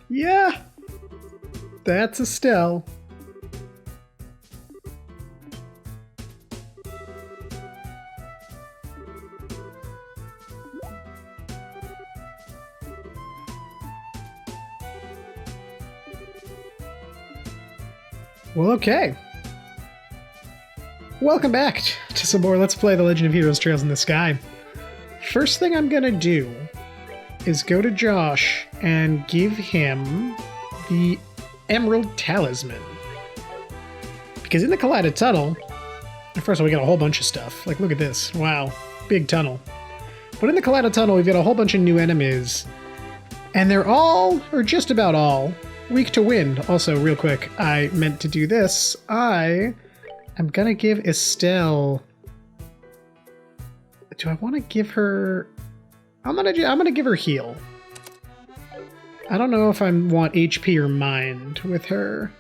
Yeah, that's Estelle. Well, okay. Welcome back to some more Let's Play The Legend of Heroes Trails in the Sky. First thing I'm gonna do is go to Josh and give him the Emerald Talisman. Because in the Kalida Tunnel, first of all, we got a whole bunch of stuff. Like, look at this. Wow. Big tunnel. But in the Kalida Tunnel, we've got a whole bunch of new enemies. And they're all, or just about all, weak to wind. Also, real quick, I meant to do this. I'm gonna give Estelle... Do I want to give her... I'm gonna give her heal. I don't know if I want HP or mind with her.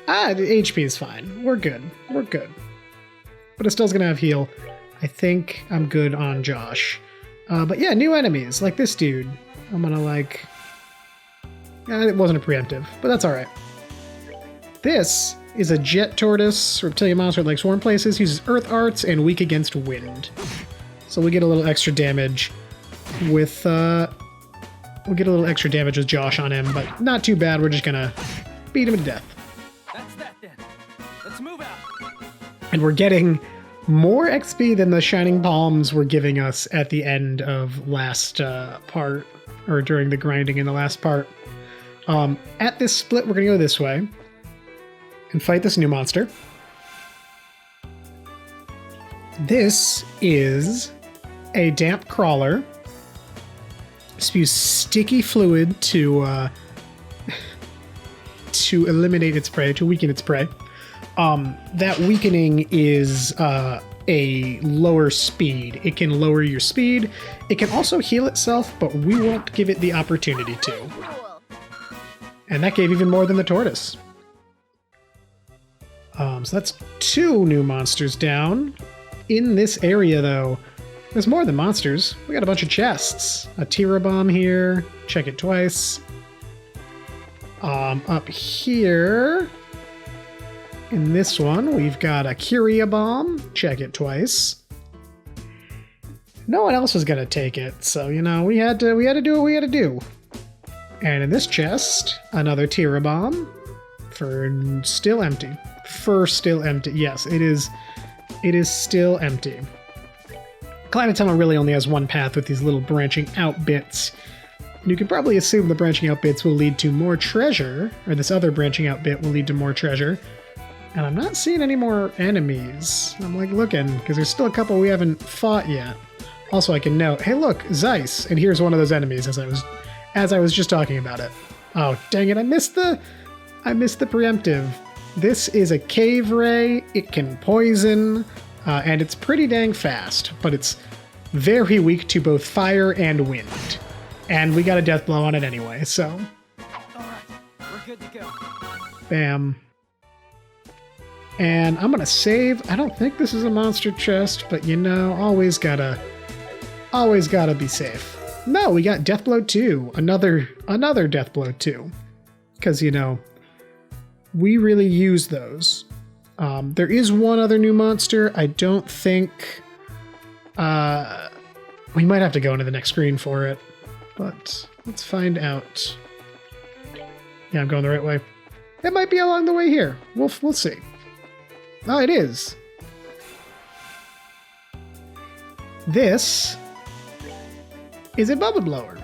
The HP is fine. We're good. We're good. But Estelle's gonna have heal. I think I'm good on Josh. But yeah, new enemies, like this dude. I'm gonna like... it wasn't a preemptive, but that's alright. This is a jet tortoise, reptilian monster that likes warm places, uses earth arts, and weak against wind. So we get a little extra damage with, we'll get a little extra damage with Josh on him, but not too bad. We're just gonna beat him to death. That's that then. Let's move out. And we're getting more XP than the Shining Palms were giving us at the end of last part, or during the grinding in the last part. At this split, we're gonna go this way and fight this new monster. This is a damp crawler. Spews sticky fluid to eliminate its prey, to weaken its prey. That weakening is a lower speed. It can lower your speed. It can also heal itself, but we won't give it the opportunity to. And that gave even more than the tortoise. So that's 2 new monsters down. In this area, though, there's more than monsters. We got a bunch of chests. A Tira bomb here. Check it twice. Up here, in this one, we've got a Curia bomb. Check it twice. No one else was gonna take it, so you know we had to do what we had to do. And in this chest, another Tira bomb. For still empty. Yes, it is still empty. Kalida Tunnel really only has one path with these little branching out bits. And you can probably assume the branching out bits will lead to more treasure, or this other branching out bit will lead to more treasure. And I'm not seeing any more enemies. I'm like looking, because there's still a couple we haven't fought yet. Also, I can note, hey look, Zeiss, and here's one of those enemies as I was just talking about it. Oh, dang it, I missed the preemptive. This is a cave ray. It can poison, and it's pretty dang fast, but it's very weak to both fire and wind. And we got a death blow on it anyway, so. Alright, we're good to go. Bam. And I'm gonna save. I don't think this is a monster chest, but you know, always gotta be safe. No, we got death blow 2. Another death blow 2. Because, you know, we really use those. There is one other new monster. I don't think... we might have to go into the next screen for it. But let's find out. Yeah, I'm going the right way. It might be along the way here. We'll see. Oh, it is. This is a bubble blower.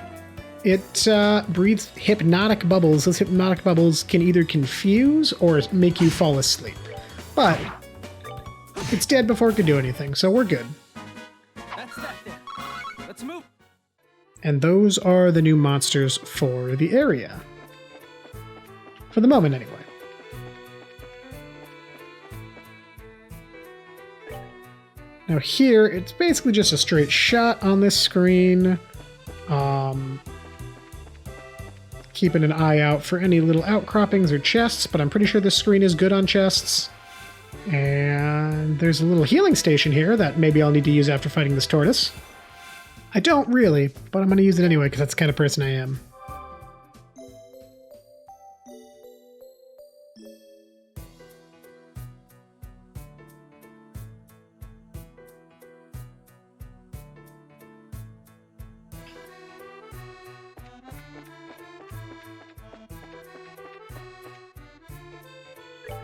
It breathes hypnotic bubbles. Those hypnotic bubbles can either confuse or make you fall asleep. But it's dead before it can do anything, so we're good. That's that then. Let's move. And those are the new monsters for the area. For the moment, anyway. Now here, it's basically just a straight shot on this screen. Keeping an eye out for any little outcroppings or chests, but I'm pretty sure this screen is good on chests. And there's a little healing station here that maybe I'll need to use after fighting this tortoise. I don't really, but I'm going to use it anyway because that's the kind of person I am.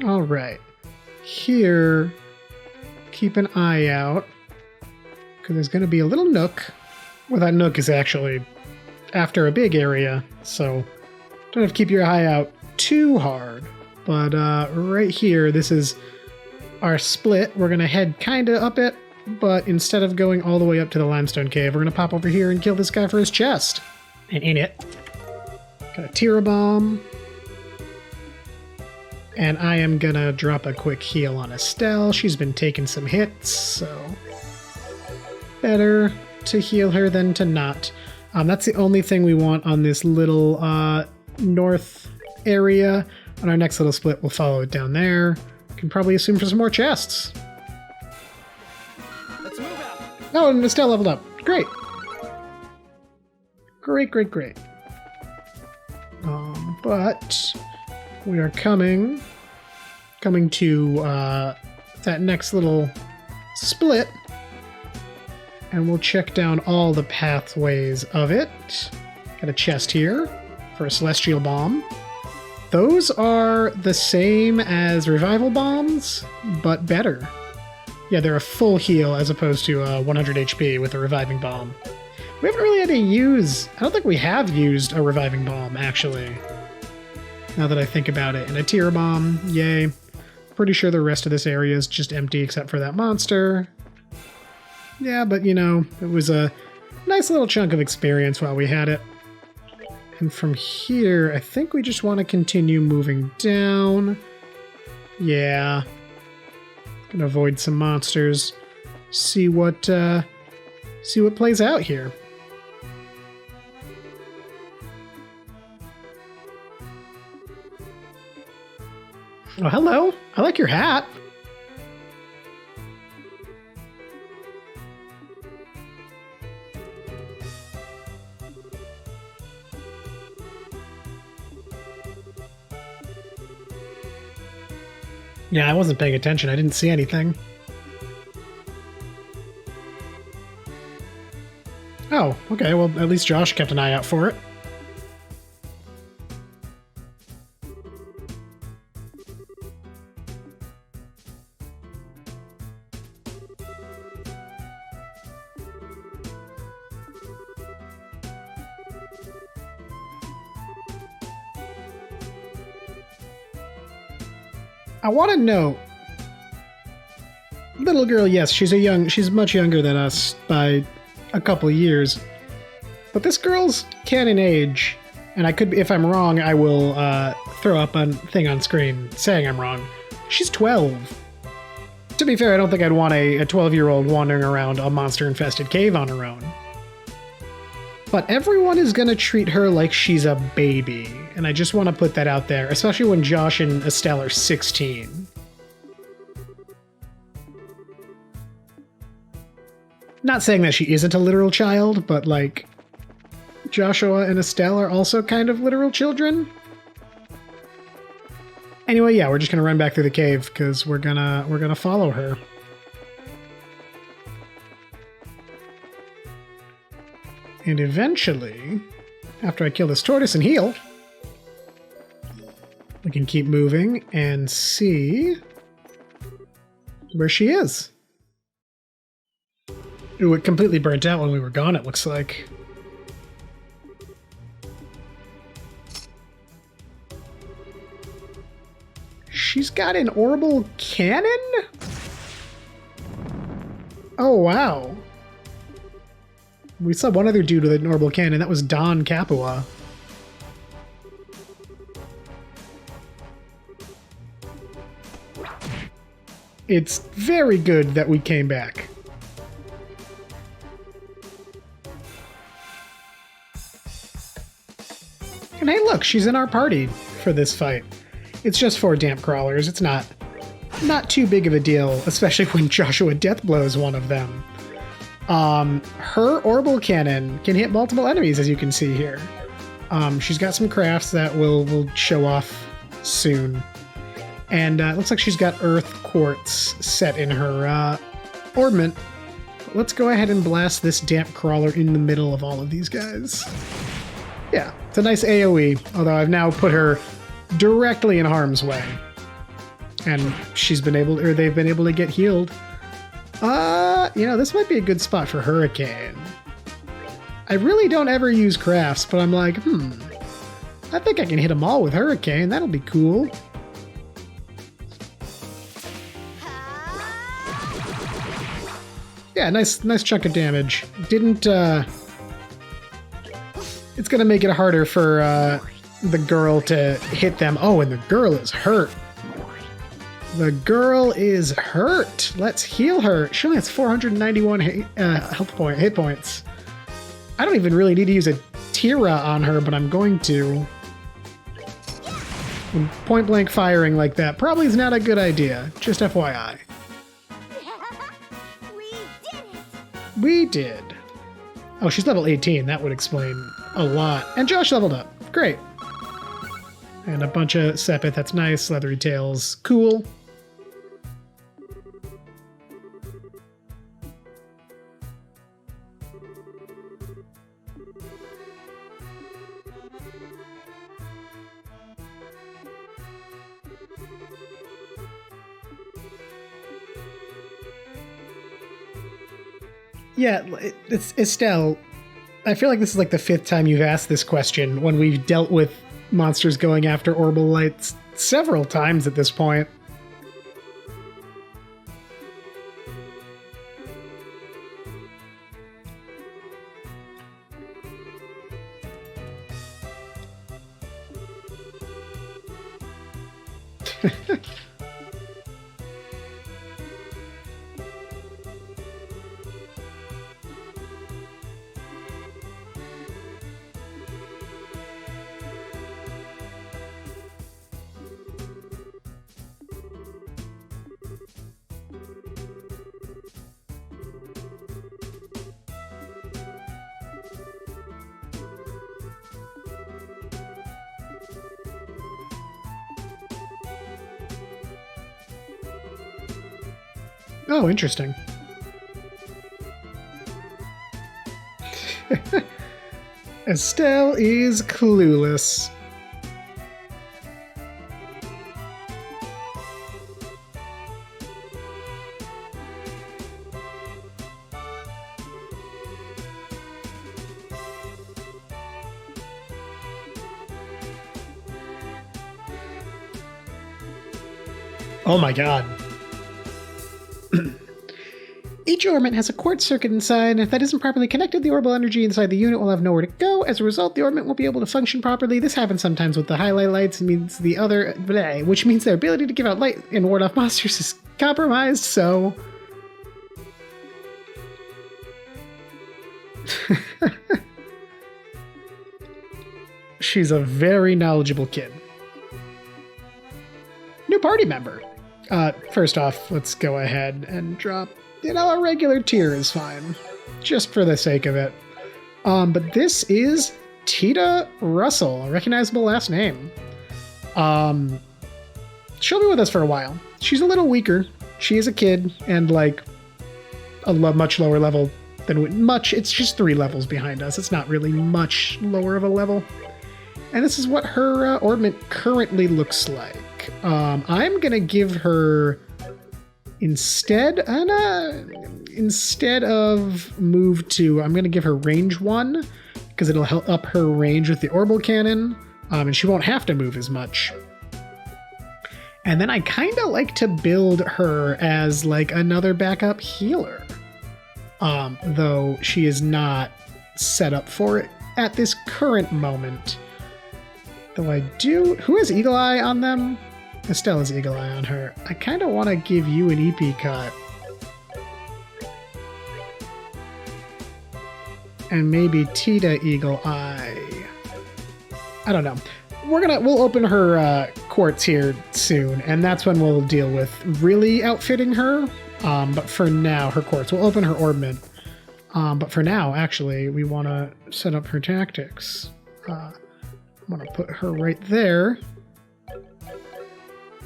All right. Here, keep an eye out because there's going to be a little nook. Well, that nook is actually after a big area, so don't have to keep your eye out too hard. But right here, this is our split. We're going to head kind of up it, but instead of going all the way up to the limestone cave, we're going to pop over here and kill this guy for his chest. And in it, got a Tira bomb. And I am going to drop a quick heal on Estelle. She's been taking some hits, so better to heal her than to not. That's the only thing we want on this little north area. On our next little split, we'll follow it down there. Can probably assume for some more chests. Let's move out. Oh, and Estelle leveled up. Great. Great, great, great. But we are coming to that next little split, and we'll check down all the pathways of it. Got a chest here for a celestial bomb. Those are the same as revival bombs, but better. Yeah, they're a full heal as opposed to 100 HP with a reviving bomb. We haven't really had to use... I don't think we have used a reviving bomb, actually. Now that I think about it. And a Tira bomb, yay. Pretty sure the rest of this area is just empty except for that monster. Yeah, but you know, it was a nice little chunk of experience while we had it. And from here, I think we just want to continue moving down. Yeah. Gonna avoid some monsters. See what plays out here. Oh, hello. I like your hat. Yeah, I wasn't paying attention. I didn't see anything. Oh, okay. Well, at least Josh kept an eye out for it. I want to know, little girl, yes, she's much younger than us by a couple years, but this girl's canon age, and I could, if I'm wrong, I will throw up a thing on screen saying I'm wrong. She's 12. To be fair, I don't think I'd want a 12-year-old wandering around a monster-infested cave on her own. But everyone is going to treat her like she's a baby, and I just want to put that out there, especially when Josh and Estelle are 16. Not saying that she isn't a literal child, but like, Joshua and Estelle are also kind of literal children. Anyway, yeah, we're just going to run back through the cave, because we're gonna follow her. And eventually, after I kill this tortoise and heal, we can keep moving and see where she is. Ooh, it completely burnt out when we were gone, it looks like. She's got an orbital cannon? Oh, wow. We saw one other dude with an orbital cannon. That was Don Capua. It's very good that we came back. And hey, look, she's in our party for this fight. It's just 4 damp crawlers. It's not too big of a deal, especially when Joshua death blows one of them. Her orbital cannon can hit multiple enemies, as you can see here. She's got some crafts that will show off soon. And it looks like she's got earth quartz set in her ornament. Let's go ahead and blast this damp crawler in the middle of all of these guys. Yeah, it's a nice AoE, although I've now put her directly in harm's way. And they've been able to get healed. This might be a good spot for Hurricane. I really don't ever use crafts, but I'm like, I think I can hit them all with Hurricane. That'll be cool. Yeah, nice chunk of damage. It's gonna make it harder for the girl to hit them. Oh, and the girl is hurt. The girl is hurt. Let's heal her. She only has 491 hit points. I don't even really need to use a Tira on her, but I'm going to. Point blank firing like that probably is not a good idea. Just FYI. We did. Oh, she's level 18. That would explain a lot. And Josh leveled up. Great. And a bunch of Sepith. That's nice. Leathery tails. Cool. Yeah, it's Estelle. I feel like this is like the 5th time you've asked this question when we've dealt with monsters going after orbital lights several times at this point. Oh, interesting. Estelle is clueless. Oh my god. Each ornament has a quartz circuit inside, and if that isn't properly connected, the orbital energy inside the unit will have nowhere to go. As a result, the ornament won't be able to function properly. This happens sometimes with the highlight lights, which means their ability to give out light and ward off monsters is compromised, so... She's a very knowledgeable kid. New party member. First off, let's go ahead and drop... a regular tier is fine. Just for the sake of it. But this is Tita Russell, a recognizable last name. She'll be with us for a while. She's a little weaker. She is a kid and like a much lower level than it's just 3 levels behind us. It's not really much lower of a level. And this is what her ornament currently looks like. I'm gonna give her instead of move 2, I'm gonna give her range 1 because it'll help up her range with the orbital cannon, and she won't have to move as much. And then I kind of like to build her as like another backup healer, though she is not set up for it at this current moment. Though I do... Who has Eagle Eye on them? Estelle has Eagle Eye on her. I kind of want to give you an EP cut. And maybe Tita Eagle Eye. I don't know. We'll open her quartz here soon, and that's when we'll deal with really outfitting her. But for now, her quartz. We'll open her ornament But for now, actually, we want to set up her tactics. I'm going to put her right there.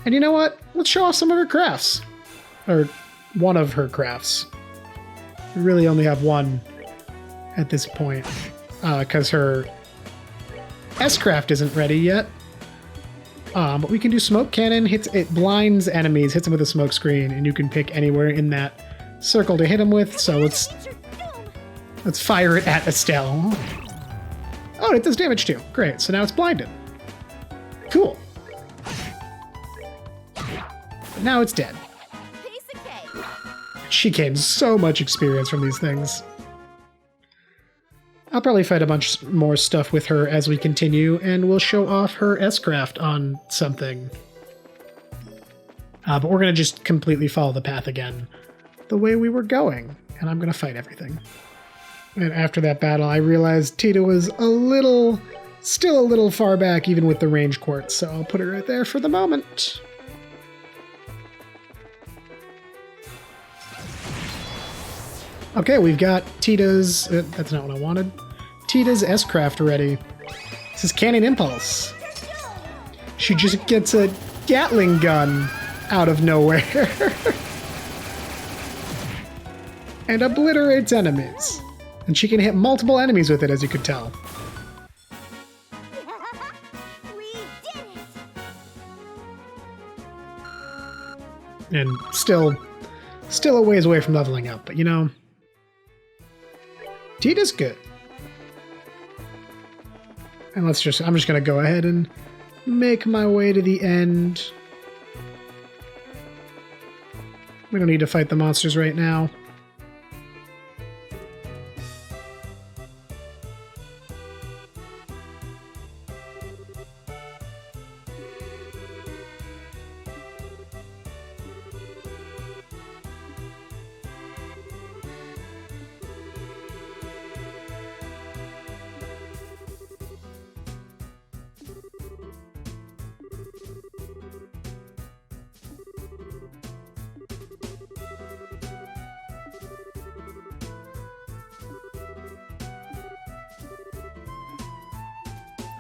And you know what? Let's show off some of her crafts. Or one of her crafts. We really only have one at this point. Because her S-craft isn't ready yet. But we can do smoke cannon. It blinds enemies, hits them with a smoke screen, and you can pick anywhere in that circle to hit them with. So let's fire it at Estelle. Oh, it does damage too. Great. So now it's blinded. Cool. But now it's dead. She gained so much experience from these things. I'll probably fight a bunch more stuff with her as we continue, and we'll show off her S-craft on something. But we're going to just completely follow the path again, the way we were going, and I'm going to fight everything. And after that battle, I realized Tita was still a little far back, even with the range quartz, so I'll put her right there for the moment. Okay, we've got Tita's... that's not what I wanted. Tita's S-craft ready. This is Cannon Impulse. She just gets a Gatling gun out of nowhere. And obliterates enemies. And she can hit multiple enemies with it, as you could tell. We did it! And still a ways away from leveling up, but you know... Tita's good. And I'm just gonna go ahead and make my way to the end. We don't need to fight the monsters right now.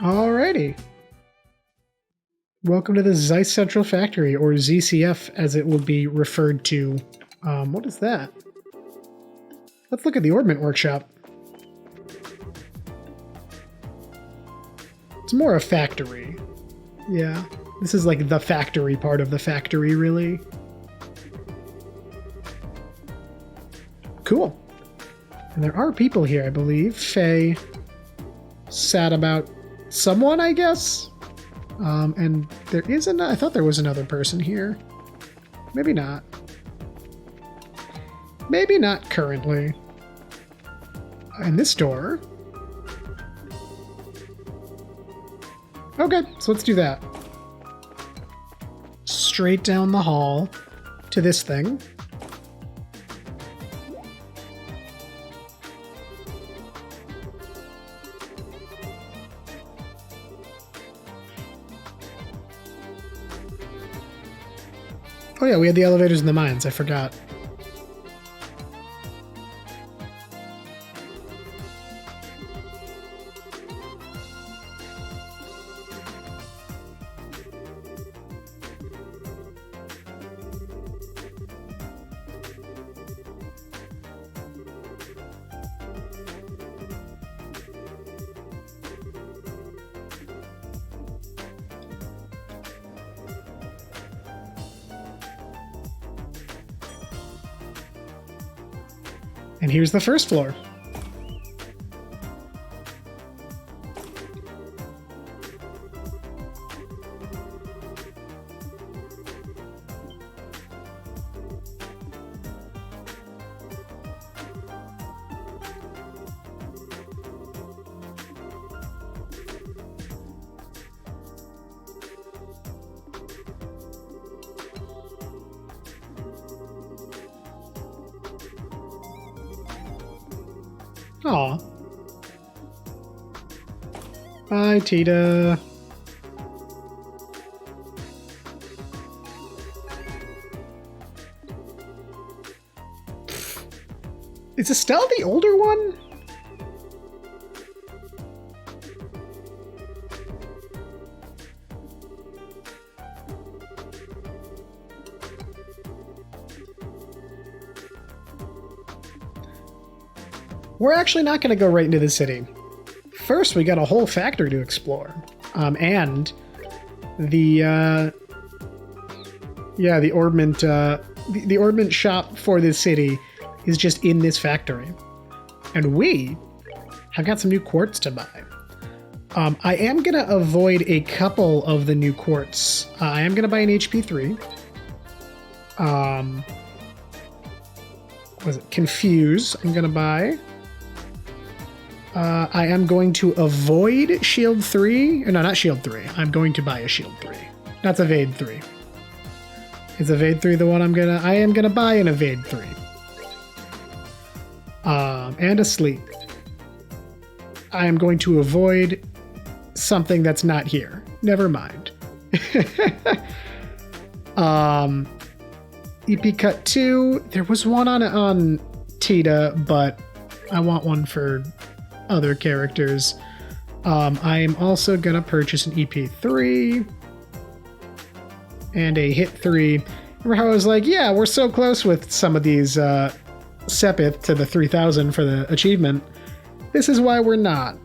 Alrighty. Welcome to the Zeiss Central Factory, or ZCF as it will be referred to. What is that? Let's look at the Orbment Workshop. It's more a factory. Yeah, this is like the factory part of the factory, really. Cool. And there are people here, I believe. Faye sat about someone, I guess? And there is I thought there was another person here. Maybe not. Maybe not currently. And this door. Okay, so let's do that. Straight down the hall to this thing. Oh yeah, we had the elevators in the mines, I forgot. And here's the first floor. Aw. Bye, Tita. Is Estelle the older one? We're actually not going to go right into the city. First, we got a whole factory to explore. And the ornament, the ornament shop for this city is just in this factory. And we have got some new quartz to buy. I am going to avoid a couple of the new quartz. I am going to buy an HP 3. Was it Confuse? I'm going to buy. I am going to avoid Shield 3. Or no, not Shield 3. I'm going to buy a Shield 3. That's Evade 3. Is Evade 3 the one I am gonna buy an Evade 3. And a Sleep. I am going to avoid something that's not here. Never mind. EP Cut 2. There was one on Tita, but I want one for other characters. I am also gonna purchase an EP3 and a Hit 3. Remember how I was like, yeah, we're so close with some of these Sepith to the 3000 for the achievement. This is why we're not.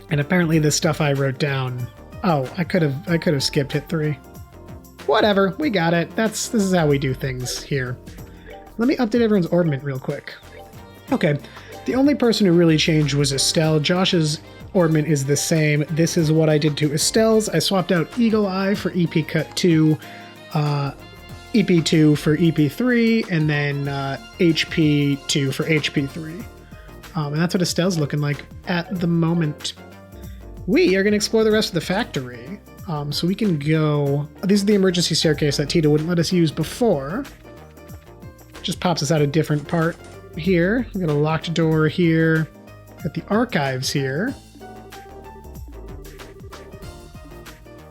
And apparently the stuff I wrote down. Oh, I could have skipped Hit 3. Whatever, we got it. This is how we do things here. Let me update everyone's ornament real quick. Okay. The only person who really changed was Estelle. Josh's ornament is the same. This is what I did to Estelle's. I swapped out Eagle Eye for EP Cut 2, EP2 for EP3, and then HP2 for HP3. And that's what Estelle's looking like at the moment. We are going to explore the rest of the factory. So we can go... These are the emergency staircase that Tita wouldn't let us use before. Just pops us out a different part. Here, we got a locked door here. Got the archives here.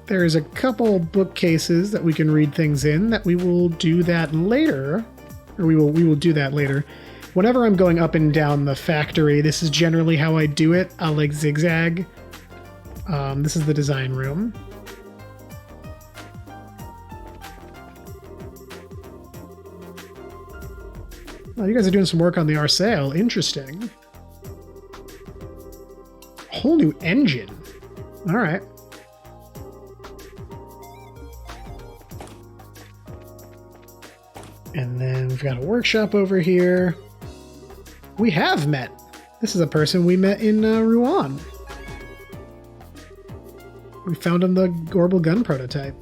There's a couple bookcases that we can read things in that we will do that later. Or we will do that later. Whenever I'm going up and down the factory, this is generally how I do it. I'll like zigzag. This is the design room. Oh, you guys are doing some work on the Arsail. Interesting. Whole new engine. All right. And then we've got a workshop over here. We have met. This is a person we met in Rouen. We found him the Gorbal gun prototype.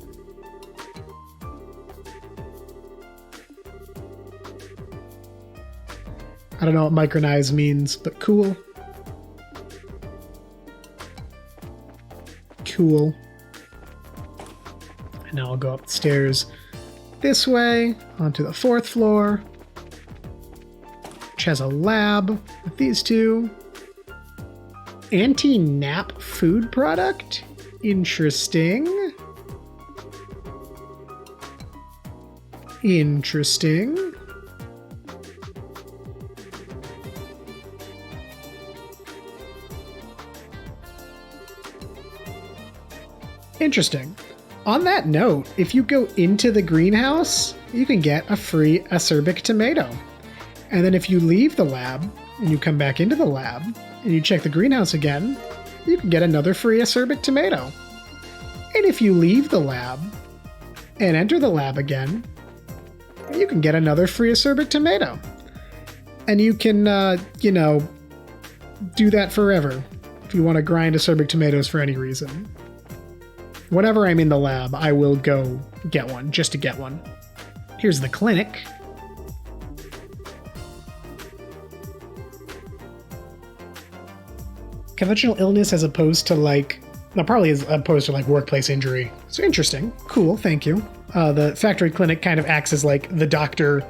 I don't know what micronize means, but cool. Cool. And now I'll go up the stairs this way onto the 4th floor, which has a lab with these two. Anti-nap food product? Interesting. Interesting. Interesting. On that note, if you go into the greenhouse, you can get a free acerbic tomato. And then if you leave the lab and you come back into the lab and you check the greenhouse again, you can get another free acerbic tomato. And if you leave the lab and enter the lab again, you can get another free acerbic tomato. And you can, do that forever if you want to grind acerbic tomatoes for any reason. Whenever I'm in the lab, I will go get one, just to get one. Here's the clinic. Conventional illness as opposed to probably as opposed to workplace injury. So interesting. Cool, thank you. The factory clinic kind of acts as like the doctor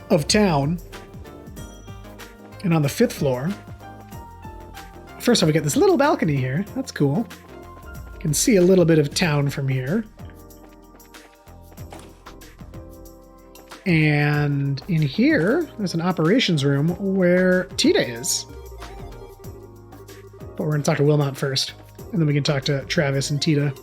of town. And on the 5th floor, first off, we get this little balcony here. That's cool. Can see a little bit of town from here. And in here, there's an operations room where Tita is. But we're going to talk to Wilmot first, and then we can talk to Travis and Tita.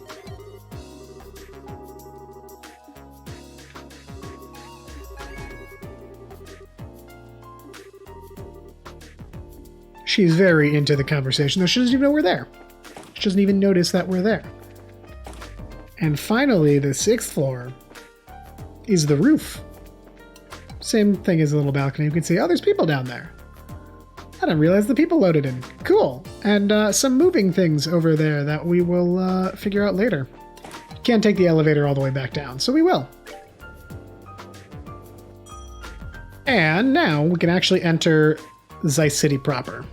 She's very into the conversation, though she doesn't even know we're there. She doesn't even notice that we're there. And finally, the 6th floor is the roof. Same thing as a little balcony. You can see, oh, there's people down there. I didn't realize the people loaded in. Cool. And some moving things over there that we will figure out later. Can't take the elevator all the way back down, so we will. And now we can actually enter Zeiss City proper.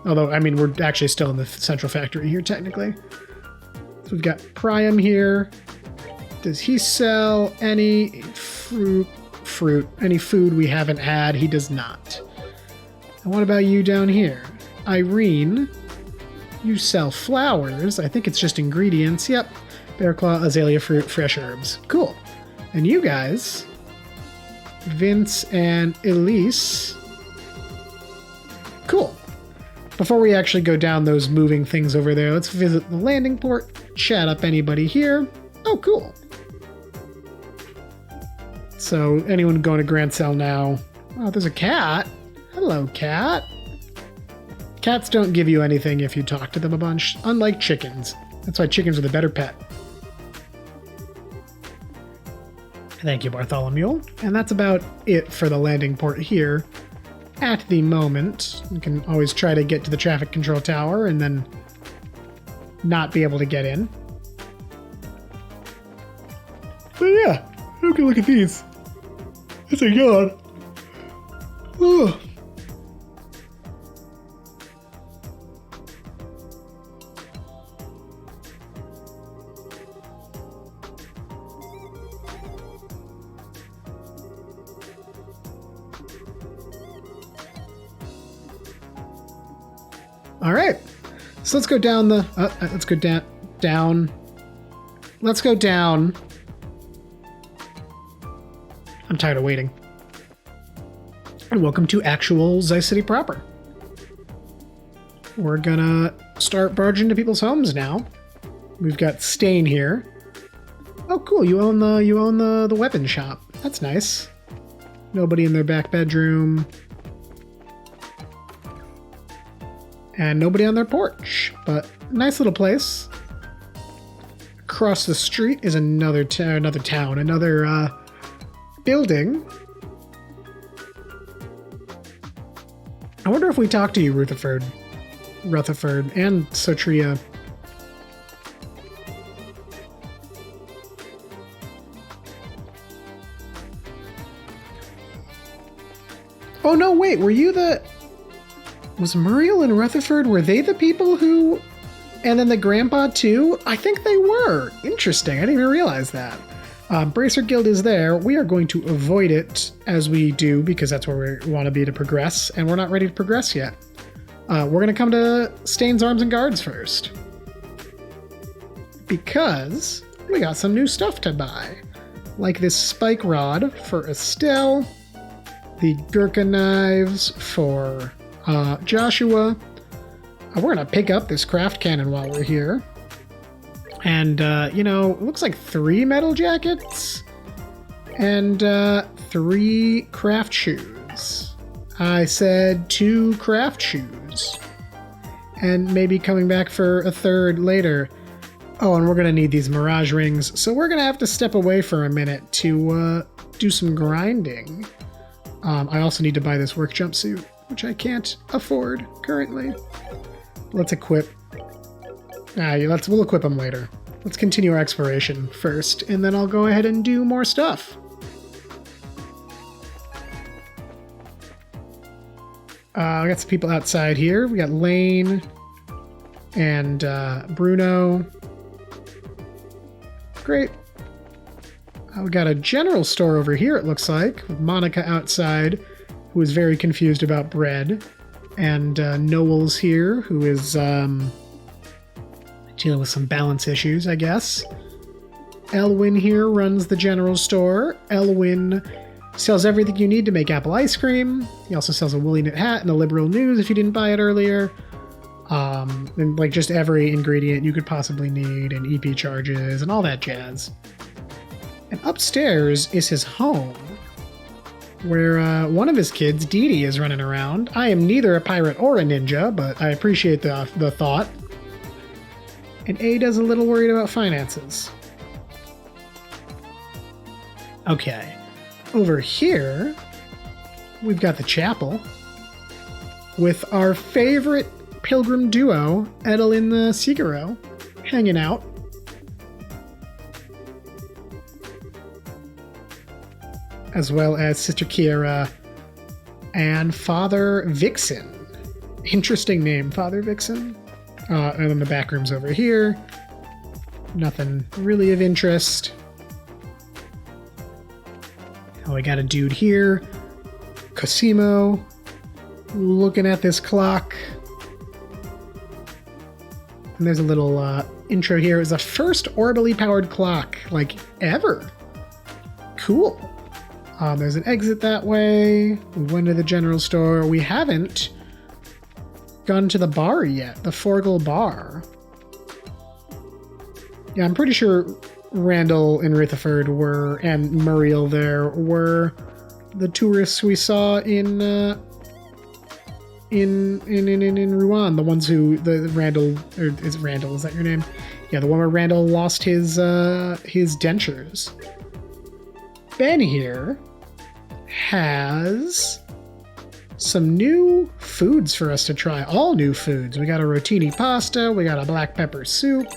Although, I mean, we're actually still in the central factory here, technically. So we've got Priam here. Does he sell any fruit? Any food we haven't had? He does not. And what about you down here? Irene, you sell flowers. I think it's just ingredients. Yep. Bear claw, azalea fruit, fresh herbs. Cool. And you guys, Vince and Elise. Cool. Before we actually go down those moving things over there, let's visit the landing port, chat up anybody here. Oh, cool. So, anyone going to Grand Cell now? Oh, there's a cat. Hello, cat. Cats don't give you anything if you talk to them a bunch, unlike chickens. That's why chickens are the better pet. Thank you, Bartholomew. And that's about it for the landing port here. At the moment, you can always try to get to the traffic control tower and then not be able to get in. But yeah, you can look at these. It's a yawn. Oh. All right, so let's go down the. Let's go down. Let's go down. I'm tired of waiting. And welcome to actual Zeiss City proper. We're gonna start barging into people's homes now. We've got Stain here. Oh, cool! You own the weapon shop. That's nice. Nobody in their back bedroom. And nobody on their porch, but nice little place. Across the street is another building. I wonder if we talk to you, Rutherford, and Sotria. Oh no, wait, were you the... Was Muriel and Rutherford, were they the people who... And then the grandpa too? I think they were. Interesting, I didn't even realize that. Bracer Guild is there. We are going to avoid it as we do because that's where we want to be to progress, and we're not ready to progress yet. We're going to come to Stain's Arms and Guards first. Because we got some new stuff to buy. Like this spike rod for Estelle, the Gurkha knives for Joshua. We're going to pick up this craft cannon while we're here. And, it looks like 3 metal jackets and 3 craft shoes. I said 2 craft shoes. And maybe coming back for a 3rd later. Oh, and we're going to need these mirage rings. So we're going to have to step away for a minute to do some grinding. I also need to buy this work jumpsuit, which I can't afford currently. Let's equip. We'll equip them later. Let's continue our exploration first, and then I'll go ahead and do more stuff. We got some people outside here. We got Lane and Bruno. Great. We got a general store over here, it looks like, with Monica outside, who is very confused about bread. And Noel's here, who is dealing with some balance issues, I guess. Elwyn here runs the general store. Elwyn Sells everything you need to make apple ice cream. He also sells a woolly knit hat and a liberal news if you didn't buy it earlier. And like just every ingredient you could possibly need, and EP charges and all that jazz. And upstairs is his home, where one of his kids, Dee Dee, is running around. I am neither a pirate or a ninja, but I appreciate the thought. And Ada's a little worried about finances. Okay. Over here, we've got the chapel with our favorite pilgrim duo, Edel and Siguro, hanging out. As well as Sister Kiera and Father Vixen. Interesting name, Father Vixen. And then the back room's over here. Nothing really of interest. Oh, I got a dude here. Cosimo. Looking at this clock. And there's a little intro here. It was the first orbally powered clock, like, ever. Cool. There's an exit that way. We went to the general store. We haven't gone to the bar yet, the Forgle Bar. Yeah, I'm pretty sure Randall and Rutherford were, and Muriel there, were the tourists we saw in Rouen, the ones who the Randall, or is it Randall? Is that your name? Yeah, the one where Randall lost his dentures. Ben here has some new foods for us to try. All new foods. We got a rotini pasta. We got a black pepper soup.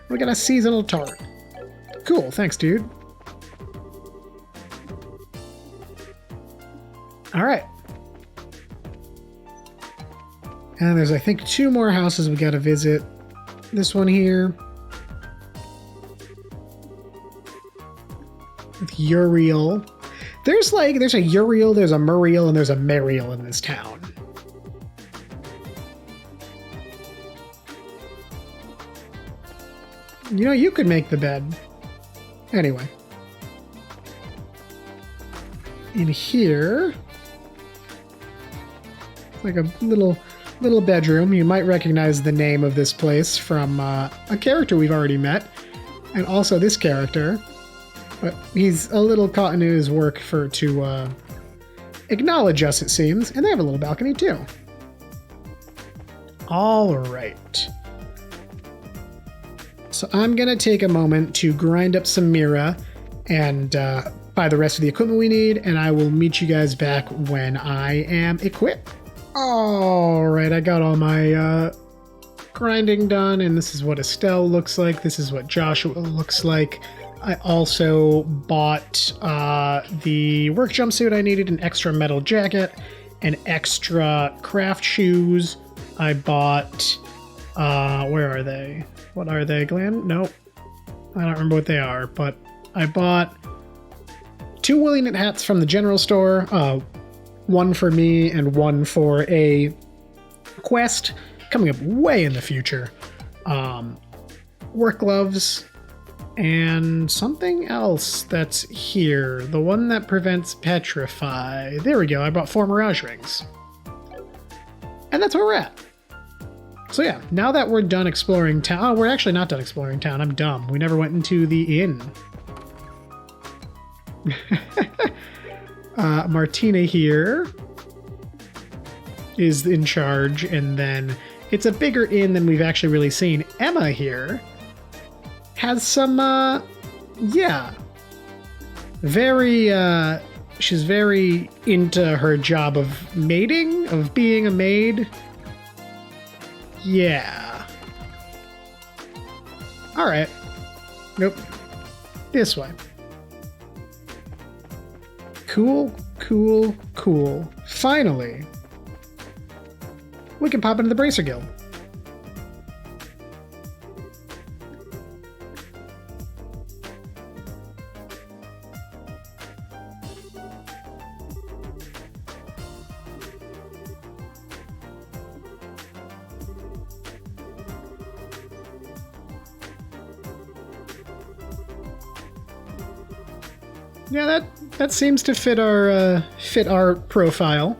We got a seasonal tart. Cool. Thanks, dude. All right. And there's, I think, 2 more houses we got to visit. This one here. With Uriel. There's a Uriel, there's a Muriel, and there's a Mariel in this town. You know, you could make the bed. Anyway. In here, like a little bedroom. You might recognize the name of this place from a character we've already met, and also this character. But he's a little caught in his work to acknowledge us, it seems. And they have a little balcony, too. All right. So I'm going to take a moment to grind up some Mira and buy the rest of the equipment we need, and I will meet you guys back when I am equipped. All right, I got all my grinding done, and this is what Estelle looks like. This is what Joshua looks like. I also bought the work jumpsuit I needed, an extra metal jacket, an extra craft shoes. I bought, where are they? What are they, Glenn? Nope. I don't remember what they are, but I bought 2 woolly knit hats from the general store, one for me and one for a quest coming up way in the future. Work gloves, and something else that's here. The one that prevents petrify. There we go. I bought 4 mirage rings. And that's where we're at. So yeah, now that we're done exploring town... Oh, we're actually not done exploring town. I'm dumb. We never went into the inn. Martina here is in charge, and then it's a bigger inn than we've actually really seen. Emma here has some, yeah, very, she's very into her job of maiding, of being a maid. Yeah. All right. Nope. This way. Cool, cool, cool. Finally, we can pop into the Bracer Guild. Yeah, That seems to fit our profile.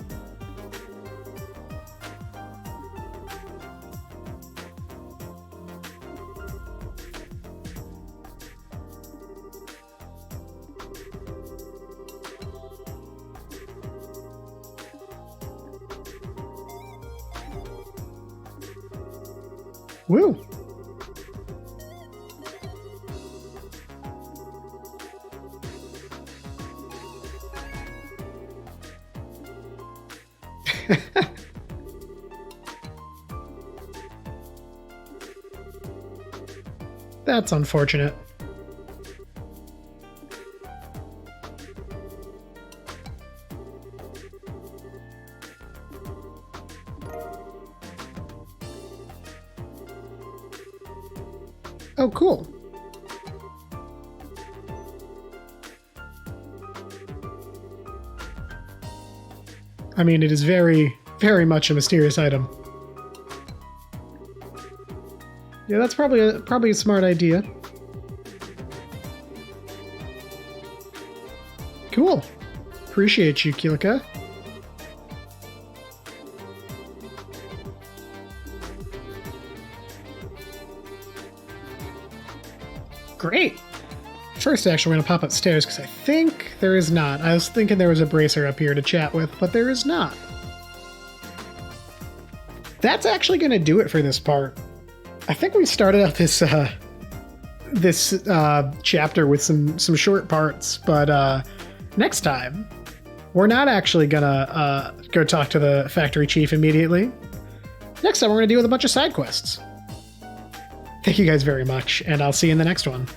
Woo! That's unfortunate. Oh, cool. I mean, it is very, very much a mysterious item. Yeah, that's probably a smart idea. Cool. Appreciate you, Kilika. Great. First, actually, I'm going to pop upstairs because I think there is not. I was thinking there was a bracer up here to chat with, but there is not. That's actually going to do it for this part. I think we started out this chapter with some short parts, but next time we're not actually gonna go talk to the factory chief immediately. Next time we're gonna deal with a bunch of side quests. Thank you guys very much, and I'll see you in the next one.